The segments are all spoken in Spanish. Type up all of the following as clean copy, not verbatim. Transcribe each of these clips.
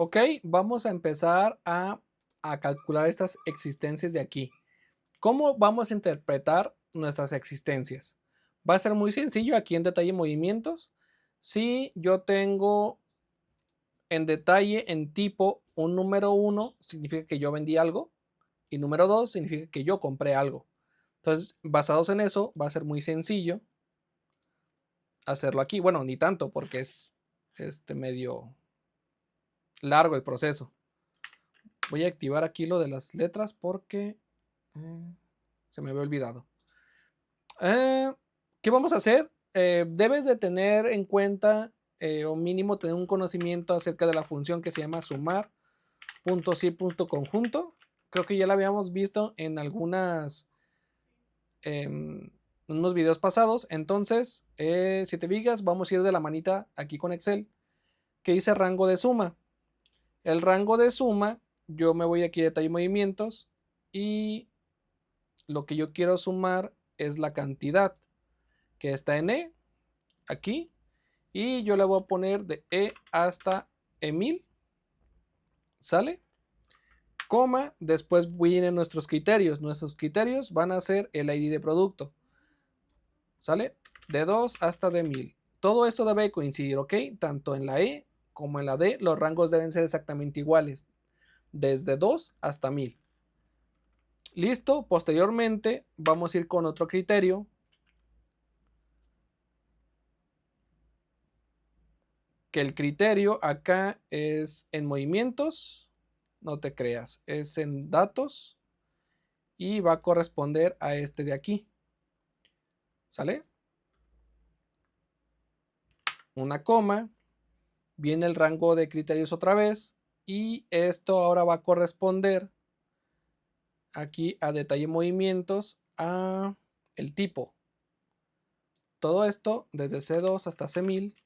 Ok, vamos a empezar a calcular estas existencias de aquí. ¿Cómo vamos a interpretar nuestras existencias? Va a ser muy sencillo aquí en detalle movimientos. Si yo tengo en detalle en tipo un número 1, significa que yo vendí algo. Y número 2 significa que yo compré algo. Entonces, basados en eso, va a ser muy sencillo hacerlo aquí. Bueno, ni tanto porque es medio largo el proceso. Voy a activar aquí lo de las letras porque se me había olvidado. ¿Qué vamos a hacer? Debes de tener en cuenta o mínimo tener un conocimiento acerca de la función que se llama sumar punto sí punto conjunto. Creo que ya la habíamos visto en unos videos pasados. Entonces, si te fijas, vamos a ir de la manita aquí con Excel que dice rango de suma. El rango de suma, yo me voy aquí a detalle movimientos y lo que yo quiero sumar es la cantidad que está en E, aquí, y yo le voy a poner de E hasta E1000, ¿sale? Coma, después vienen nuestros criterios. Nuestros criterios van a ser el ID de producto, ¿sale? De 2 hasta de 1000. Todo esto debe coincidir, ¿ok? Tanto en la E como en la D, los rangos deben ser exactamente iguales, desde 2 hasta 1000. Listo, posteriormente vamos a ir con otro criterio. Que el criterio acá es en movimientos, no te creas, es en datos y va a corresponder a este de aquí. ¿Sale? Una coma, viene el rango de criterios otra vez y esto ahora va a corresponder aquí a detalle movimientos a el tipo. Todo esto desde C2 hasta C1000,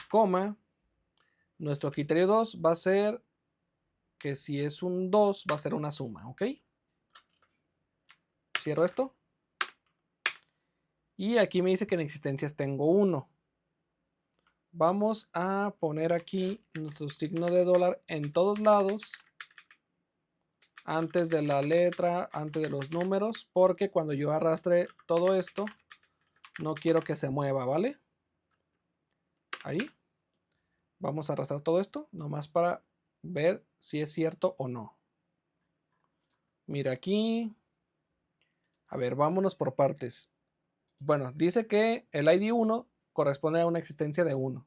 coma, nuestro criterio 2 va a ser que si es un 2 va a ser una suma, ¿ok? Cierro esto. Y aquí me dice que en existencias tengo 1. Vamos a poner aquí nuestro signo de dólar en todos lados. Antes de la letra, antes de los números. Porque cuando yo arrastre todo esto, no quiero que se mueva, ¿vale? Ahí. Vamos a arrastrar todo esto, nomás para ver si es cierto o no. Mira aquí. A ver, vámonos por partes. Bueno, dice que el ID 1 corresponde a una existencia de 1.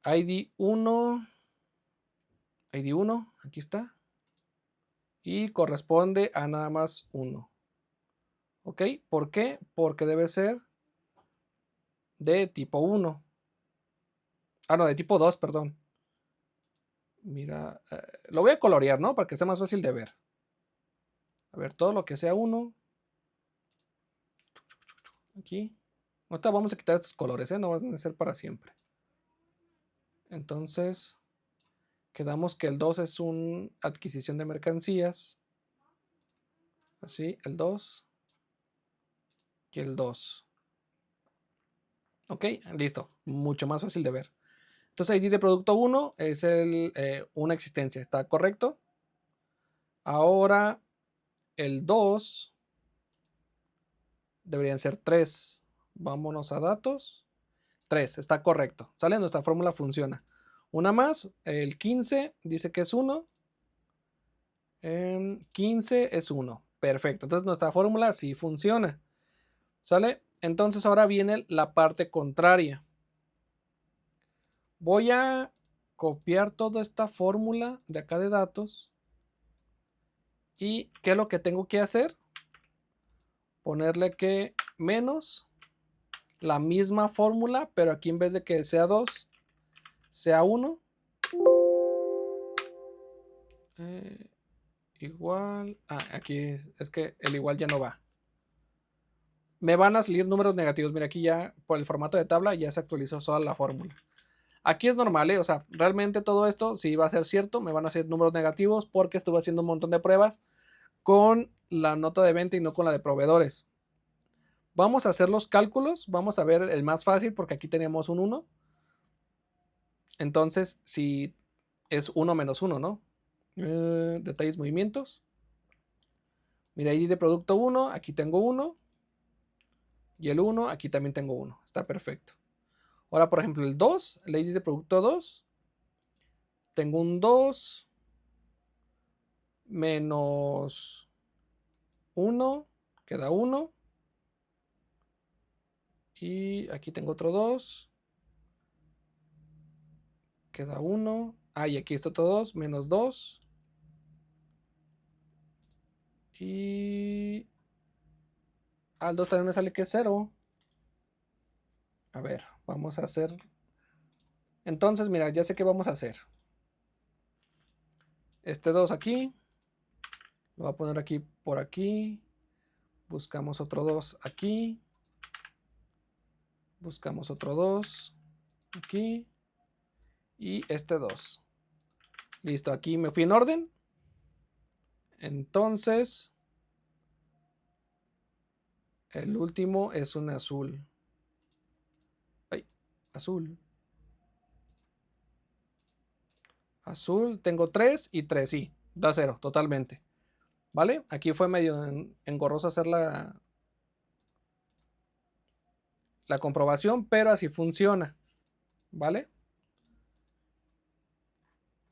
ID 1, aquí está. Y corresponde a nada más 1. ¿Ok? ¿Por qué? Porque debe ser de tipo 1. Ah, no, de tipo 2, perdón. Mira, lo voy a colorear, ¿no? Para que sea más fácil de ver. A ver, todo lo que sea 1. Aquí. Ahorita vamos a quitar estos colores, ¿eh? No van a ser para siempre. Entonces, quedamos que el 2 es una adquisición de mercancías. Así, el 2 y el 2. Ok, listo. Mucho más fácil de ver. Entonces, ID de producto 1 es una existencia. ¿Está correcto? Ahora, el 2 deberían ser 3. Vámonos a datos. 3, está correcto. ¿Sale? Nuestra fórmula funciona. Una más, el 15 dice que es 1. 15 es 1. Perfecto. Entonces nuestra fórmula sí funciona. ¿Sale? Entonces ahora viene la parte contraria. Voy a copiar toda esta fórmula de acá de datos. ¿Y qué es lo que tengo que hacer? Ponerle que menos la misma fórmula, pero aquí en vez de que sea 2, sea 1. Igual. Aquí es que el igual ya no va. Me van a salir números negativos. Mira, aquí ya por el formato de tabla ya se actualizó sola la fórmula. Aquí es normal, ¿eh? O sea, realmente todo esto, si va a ser cierto, me van a hacer números negativos porque estuve haciendo un montón de pruebas con la nota de venta y no con la de proveedores. Vamos a hacer los cálculos. Vamos a ver el más fácil porque aquí tenemos un 1. Entonces, si es 1 menos 1, ¿no? Detalles, movimientos. Mira, ID de producto 1, aquí tengo 1. Y el 1, aquí también tengo 1. Está perfecto. Ahora, por ejemplo, el 2, el ID de producto 2. Tengo un 2 menos 1, queda 1. Y aquí tengo otro 2. Queda 1. Ah, y aquí está otro 2, menos 2. Y al 2 también me sale que es 0. A ver, vamos a hacer. Entonces, mira, ya sé qué vamos a hacer. Este 2 aquí. Lo voy a poner aquí por aquí. Buscamos otro 2 aquí. Buscamos otro 2 aquí. Y este 2. Listo, aquí me fui en orden. Entonces, el último es un azul. Ay, azul. Azul, tengo 3 y 3, sí, da 0, totalmente. ¿Vale? Aquí fue medio engorroso hacer la comprobación, pero así funciona. ¿Vale?